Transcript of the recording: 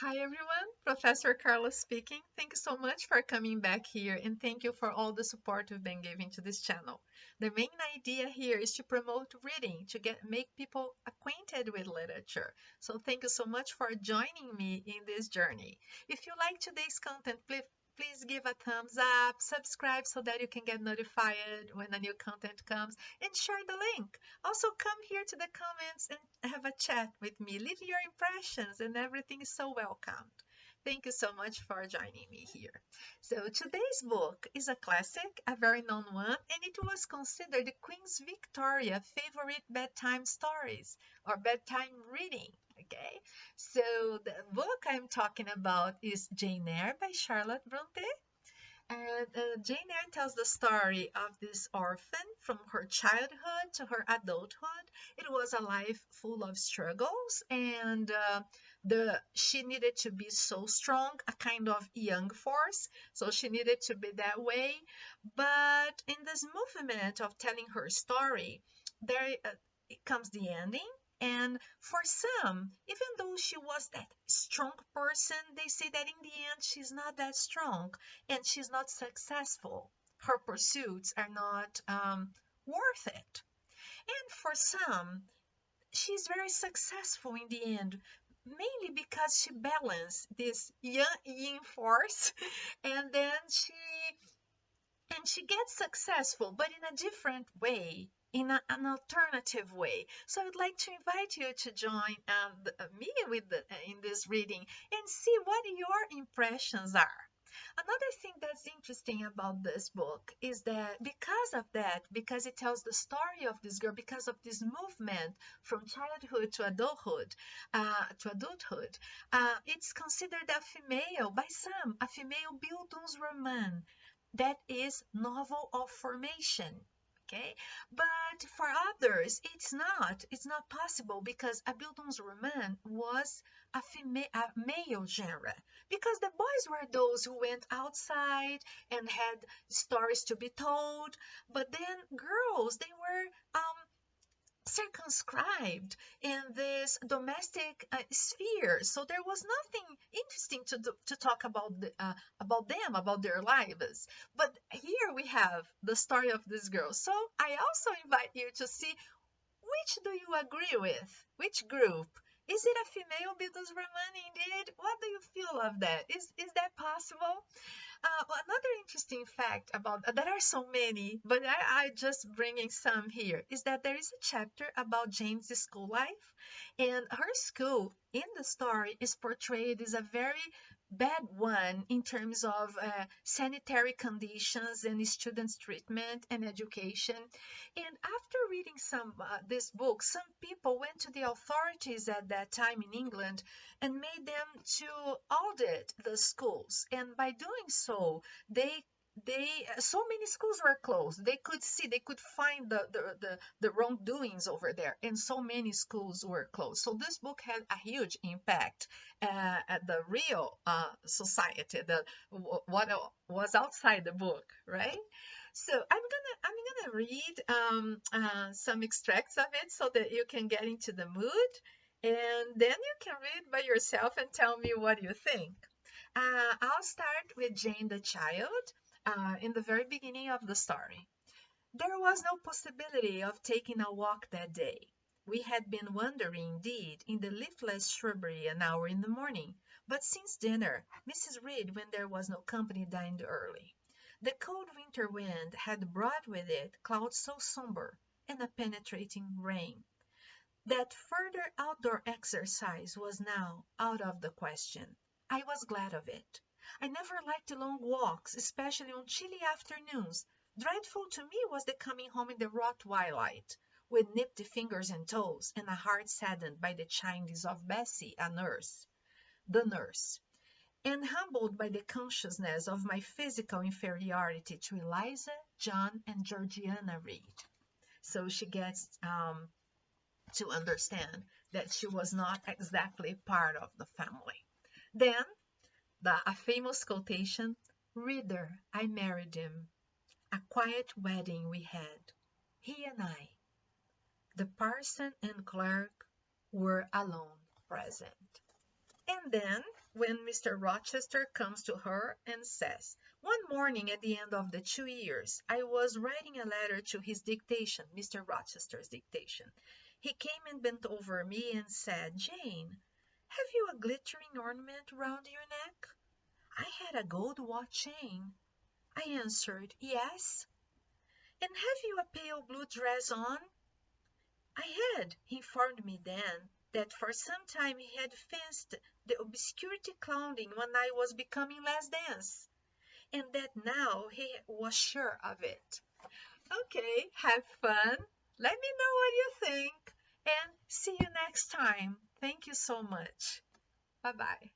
Hi everyone, Professor Carla speaking. Thank you so much for coming back here and thank you for all the support you've been giving to this channel. The main idea here is to promote reading, to make people acquainted with literature. So thank you so much for joining me in this journey. If you like today's content, please give a thumbs up, subscribe so that you can get notified when a new content comes, and share the link. Also, come here to the comments and have a chat with me. Leave your impressions, and everything is so welcomed. Thank you so much for joining me here. So, today's book is a classic, a very known one, and it was considered the Queen Victoria's favorite bedtime stories or bedtime reading. Okay, so the book I'm talking about is Jane Eyre by Charlotte Bronte. And Jane Eyre tells the story of this orphan from her childhood to her adulthood. It was a life full of struggles, and she needed to be so strong, a kind of young force. So she needed to be that way. But in this movement of telling her story, there it comes the ending. And for some, even though she was that strong person, they say that in the end she's not that strong and she's not successful. Her pursuits are not worth it. And for some, she's very successful in the end, mainly because she balanced this yin force, and then she gets successful, but in a different way, in an alternative way. So I'd like to invite you to join me in this reading and see what your impressions are. Another thing that's interesting about this book is that because it tells the story of this girl, because of this movement from childhood to adulthood, it's considered a female, by some, a female Bildungsroman, that is novel of formation. Okay, but for others, it's not possible because a Bildungsroman was a male genre, because the boys were those who went outside and had stories to be told, but then girls, they were circumscribed in this domestic sphere. So there was nothing interesting to talk about them, about their lives. But here we have the story of this girl. So I also invite you to see, which do you agree with? Which group? Is it a female Bildungsroman indeed? What do you feel of that? Is that possible? Well, another interesting fact about there are so many, but I just bringing some here, is that there is a chapter about Jane's school life, and her school in the story is portrayed as a very bad one in terms of sanitary conditions and students' treatment and education. And after reading some this book, some people went to the authorities at that time in England and made them to audit the schools. And by doing so, they so many schools were closed. They could find the wrongdoings over there, and so many schools were closed. So this book had a huge impact at the real society, what was outside the book, right? So I'm gonna read some extracts of it so that you can get into the mood, and then you can read by yourself and tell me what you think. I'll start with Jane the child in the very beginning of the story. There was no possibility of taking a walk that day. We had been wandering, indeed, in the leafless shrubbery an hour in the morning, but since dinner, Mrs. Reed, when there was no company, dined early. The cold winter wind had brought with it clouds so sombre, and a penetrating rain, that further outdoor exercise was now out of the question. I was glad of it. I never liked long walks, especially on chilly afternoons. Dreadful to me was the coming home in the raw twilight, with nipped fingers and toes, and a heart saddened by the chidings of Bessie, the nurse, and humbled by the consciousness of my physical inferiority to Eliza, John, and Georgiana Reed. So she gets to understand that she was not exactly part of the family. Then, a famous quotation, "Reader, I married him. A quiet wedding we had, he and I. The parson and clerk were alone present." And then when Mr. Rochester comes to her and says, "One morning at the end of the 2 years, I was writing a letter to his dictation, Mr. Rochester's dictation. He came and bent over me and said, 'Jane, have you a glittering ornament round your neck?' I had a gold watch chain. I answered, 'Yes.' 'And have you a pale blue dress on?' I had. He informed me then that for some time he had fenced the obscurity clouding when I was becoming less dense, and that now he was sure of it. Okay, have fun. Let me know what you think, and see you next time. Thank you so much. Bye bye.